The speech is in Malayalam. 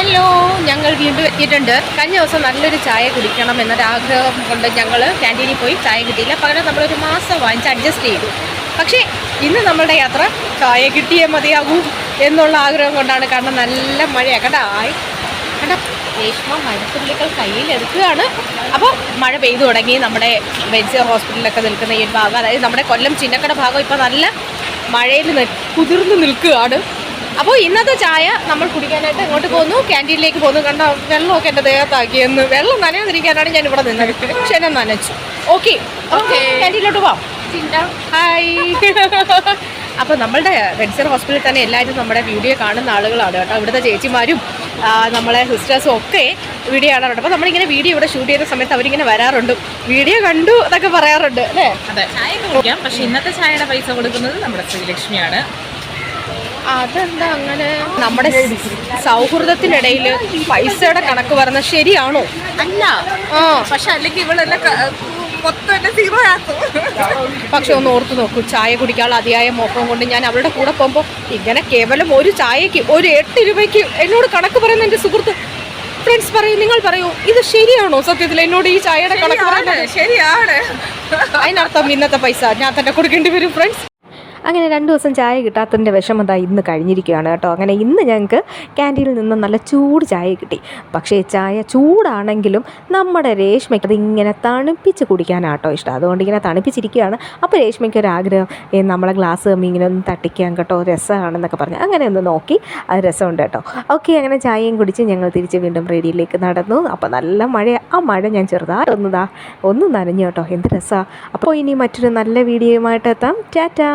ഹലോ, ഞങ്ങൾ വീണ്ടും എത്തിയിട്ടുണ്ട്. കഴിഞ്ഞ ദിവസം നല്ലൊരു ചായ കുടിക്കണം എന്നൊരാഗ്രഹം കൊണ്ട് ഞങ്ങൾ ക്യാൻറ്റീനിൽ പോയി ചായ കിട്ടിയില്ല. പകരം നമ്മളൊരു മാസം വാങ്ങിച്ച് അഡ്ജസ്റ്റ് ചെയ്തു. പക്ഷേ ഇന്ന് നമ്മളുടെ യാത്ര ചായ കിട്ടിയേ മതിയാകൂ എന്നുള്ള ആഗ്രഹം കൊണ്ടാണ്. കാരണം നല്ല മഴയാണ് കണ്ട രേഷ്മ മഴത്തുള്ളികൾ കയ്യിലെടുക്കുകയാണ്. അപ്പോൾ മഴ പെയ്തു തുടങ്ങി. നമ്മുടെ വെൻസിയർ ഹോസ്പിറ്റലിലൊക്കെ നിൽക്കുന്ന ഈ ഭാഗം, അതായത് നമ്മുടെ കൊല്ലം ചിന്നക്കട ഭാഗം ഇപ്പോൾ നല്ല മഴയിൽ കുതിർന്ന് നിൽക്കുകയാണ്. അപ്പോൾ ഇന്നത്തെ ചായ നമ്മൾ കുടിക്കാനായിട്ട് എങ്ങോട്ട് പോകുന്നു? ക്യാൻറ്റീനിലേക്ക് പോകുന്നു. കണ്ട വെള്ളമൊക്കെ എൻ്റെ ദേഹത്താക്കിയെന്ന്. വെള്ളം നനയാതിരിക്കാനാണ് ഞാൻ ഇവിടെ നിന്നത്. പക്ഷേ എന്നെ നനച്ചു. ഓക്കെ ക്യാൻറ്റീനിലോട്ട് പോവാം. ഹായ്. അപ്പോൾ നമ്മളുടെ വെൻസിയർ ഹോസ്പിറ്റലിൽ തന്നെ എല്ലാവരും നമ്മുടെ വീഡിയോ കാണുന്ന ആളുകളാണ് കേട്ടോ. ഇവിടുത്തെ ചേച്ചിമാരും നമ്മളെ സിസ്റ്റേഴ്സും ഒക്കെ വീഡിയോ കാണാറുണ്ട്. അപ്പോൾ നമ്മളിങ്ങനെ വീഡിയോ ഇവിടെ ഷൂട്ട് ചെയ്യുന്ന സമയത്ത് അവരിങ്ങനെ വരാറുണ്ട്, വീഡിയോ കണ്ടു എന്നൊക്കെ പറയാറുണ്ട് അല്ലേ? അതെ, ചായ കുടിക്കാം. പക്ഷേ ഇന്നത്തെ ചായയുടെ പൈസ കൊടുക്കുന്നത് നമ്മുടെ ശ്രീലക്ഷ്മിയാണ്. അതെന്താ അങ്ങനെ? നമ്മുടെ സൗഹൃദത്തിനിടയിൽ പൈസയുടെ കണക്ക് പറഞ്ഞാൽ ശരിയാണോ? അല്ല, പക്ഷെ അല്ലെങ്കിൽ ഇവളെല്ലാം മൊത്തം സീറോ ആക്കും. പക്ഷെ ഒന്ന് ഓർത്ത് നോക്കൂ, ചായ കുടിക്കാനുള്ള അതിയായ മോഹം കൊണ്ട് ഞാൻ അവളുടെ കൂടെ പോകുമ്പോൾ ഇങ്ങനെ കേവലം ഒരു ചായക്ക് ഒരു 8 രൂപയ്ക്ക് എന്നോട് കണക്ക് പറയുന്ന എൻ്റെ സുഹൃത്ത് ഫ്രണ്ട്സ് പറയൂ, നിങ്ങൾ പറയൂ, ഇത് ശരിയാണോ? സത്യത്തിൽ എന്നോട് ഈ ചായയുടെ കണക്ക് പറയുന്നത് ശരിയാണ്. അതിനർത്ഥം ഇന്നത്തെ പൈസ ഞാൻ തന്നെ കൊടുക്കേണ്ടി വരും ഫ്രണ്ട്സ്. അങ്ങനെ 2 ദിവസം ചായ കിട്ടാത്തതിൻ്റെ വിഷമത ഇന്ന് കഴിഞ്ഞിരിക്കുകയാണ് കേട്ടോ. അങ്ങനെ ഇന്ന് ഞങ്ങൾക്ക് ക്യാൻറ്റീനിൽ നിന്ന് നല്ല ചൂട് ചായ കിട്ടി. പക്ഷേ ചായ ചൂടാണെങ്കിലും നമ്മുടെ രേഷ്മയ്ക്ക് അതിങ്ങനെ തണുപ്പിച്ച് കുടിക്കാനാട്ടോ ഇഷ്ടം. അതുകൊണ്ട് ഇങ്ങനെ തണുപ്പിച്ചിരിക്കുകയാണ്. അപ്പോൾ രേഷ്മയ്ക്ക് ഒരാഗ്രഹം, നമ്മളെ ഗ്ലാസ് തമ്മി ഇങ്ങനെ ഒന്ന് തട്ടിക്കാൻ കേട്ടോ, രസമാണെന്നൊക്കെ പറഞ്ഞ് അങ്ങനെ ഒന്ന് നോക്കി. അത് രസമുണ്ട് കേട്ടോ. ഓക്കെ, അങ്ങനെ ചായയും കുടിച്ച് ഞങ്ങൾ തിരിച്ച് വീണ്ടും റേഡിയോയിലേക്ക് നടന്നു. അപ്പോൾ നല്ല മഴ, ആ മഴ ഞാൻ ചെറുതായിട്ടൊന്ന് നനഞ്ഞു കേട്ടോ. എന്ത് രസമാണ്. അപ്പോൾ ഇനി മറ്റൊരു നല്ല വീഡിയോയുമായിട്ട് എത്താം. ടാറ്റാ.